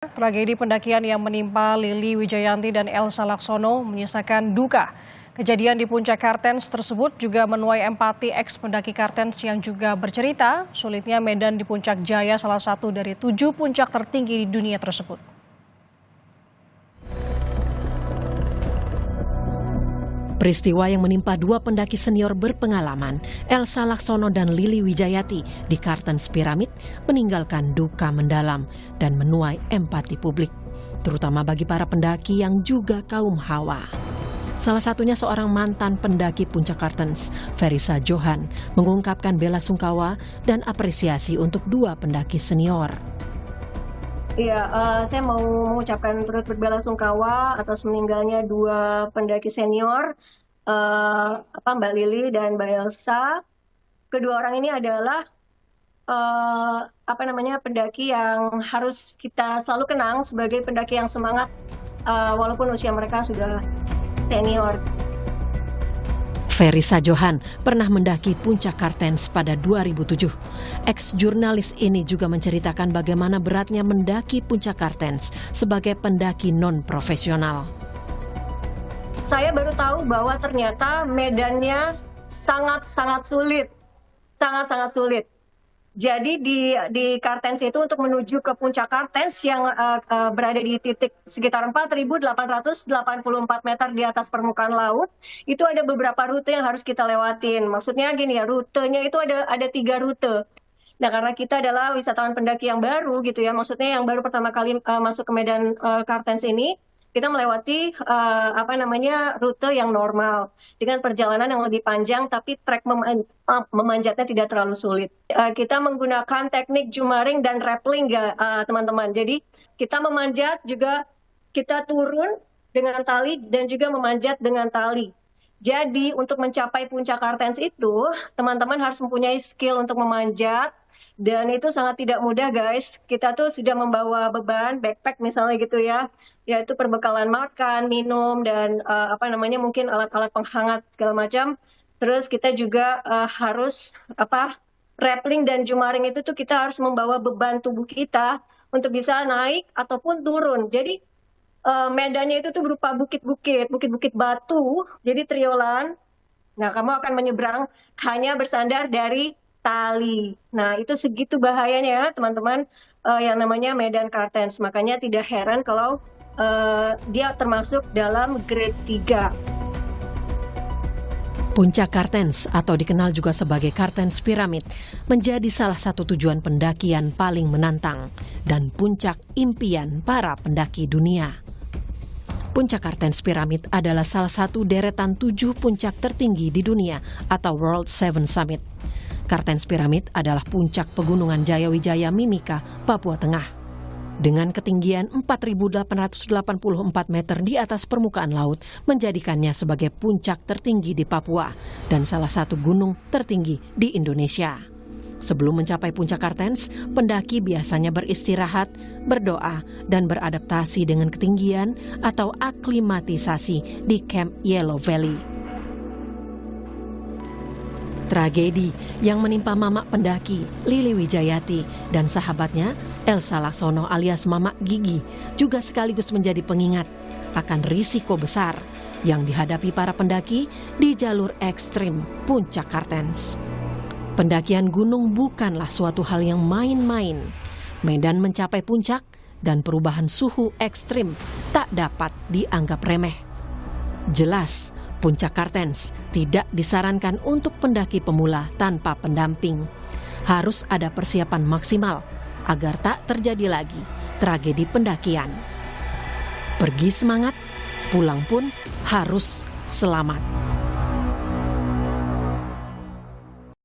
Tragedi pendakian yang menimpa Lili Wijayanti dan Elsa Laksono menyisakan duka. Kejadian di Puncak Kartens tersebut juga menuai empati eks-pendaki Kartens yang juga bercerita sulitnya medan di Puncak Jaya, salah satu dari 7 puncak tertinggi di dunia tersebut. Peristiwa yang menimpa 2 pendaki senior berpengalaman, Elsa Laksono dan Lili Wijayati di Kartens Piramid, meninggalkan duka mendalam dan menuai empati publik, terutama bagi para pendaki yang juga kaum hawa. Salah satunya seorang mantan pendaki Puncak Kartens, Ferisa Johan, mengungkapkan bela sungkawa dan apresiasi untuk 2 pendaki senior. Iya, saya mau mengucapkan turut berbela sungkawa atas meninggalnya 2 pendaki senior, Mbak Lili dan Mbak Elsa. Kedua orang ini adalah pendaki yang harus kita selalu kenang sebagai pendaki yang semangat, walaupun usia mereka sudah senior. Ferisa Johan pernah mendaki Puncak Kartens pada 2007. Eks-jurnalis ini juga menceritakan bagaimana beratnya mendaki Puncak Kartens sebagai pendaki non-profesional. Saya baru tahu bahwa ternyata medannya sangat-sangat sulit. Sangat-sangat sulit. Jadi di Kartens itu untuk menuju ke Puncak Kartens yang berada di titik sekitar 4.884 meter di atas permukaan laut, itu ada beberapa rute yang harus kita lewatin. Maksudnya gini ya, rutenya itu ada 3 rute. Nah, karena kita adalah wisatawan pendaki yang baru gitu ya, maksudnya yang baru pertama kali masuk ke medan Kartens ini, kita melewati rute yang normal dengan perjalanan yang lebih panjang, tapi trek memanjatnya tidak terlalu sulit. Kita menggunakan teknik jumaring dan rappelling ya teman-teman. Jadi kita memanjat juga, kita turun dengan tali dan juga memanjat dengan tali. Jadi untuk mencapai Puncak Kartens itu teman-teman harus mempunyai skill untuk memanjat. Dan itu sangat tidak mudah guys, kita tuh sudah membawa beban, backpack misalnya gitu ya, yaitu perbekalan makan, minum, dan mungkin alat-alat penghangat segala macam. Terus kita juga harus rappelling dan jumaring itu tuh kita harus membawa beban tubuh kita untuk bisa naik ataupun turun. Jadi medannya itu tuh berupa bukit-bukit batu, jadi triolan. Nah, kamu akan menyeberang hanya bersandar dari tali. Nah, itu segitu bahayanya ya teman-teman, yang namanya medan Kartens. Makanya tidak heran kalau dia termasuk dalam grade 3. Puncak Kartens atau dikenal juga sebagai Kartens Piramid menjadi salah satu tujuan pendakian paling menantang dan puncak impian para pendaki dunia. Puncak Kartens Piramid adalah salah satu deretan 7 puncak tertinggi di dunia atau World Seven Summit. Kartens Piramid adalah puncak pegunungan Jayawijaya Mimika, Papua Tengah. Dengan ketinggian 4.884 meter di atas permukaan laut, menjadikannya sebagai puncak tertinggi di Papua dan salah satu gunung tertinggi di Indonesia. Sebelum mencapai Puncak Kartens, pendaki biasanya beristirahat, berdoa, dan beradaptasi dengan ketinggian atau aklimatisasi di Camp Yellow Valley. Tragedi yang menimpa mamak pendaki Lili Wijayati dan sahabatnya Elsa Laksono alias Mamak Gigi juga sekaligus menjadi pengingat akan risiko besar yang dihadapi para pendaki di jalur ekstrim Puncak Kartens. Pendakian gunung bukanlah suatu hal yang main-main. Medan mencapai puncak dan perubahan suhu ekstrim tak dapat dianggap remeh. Jelas, Puncak Kartens tidak disarankan untuk pendaki pemula tanpa pendamping. Harus ada persiapan maksimal agar tak terjadi lagi tragedi pendakian. Pergi semangat, pulang pun harus selamat.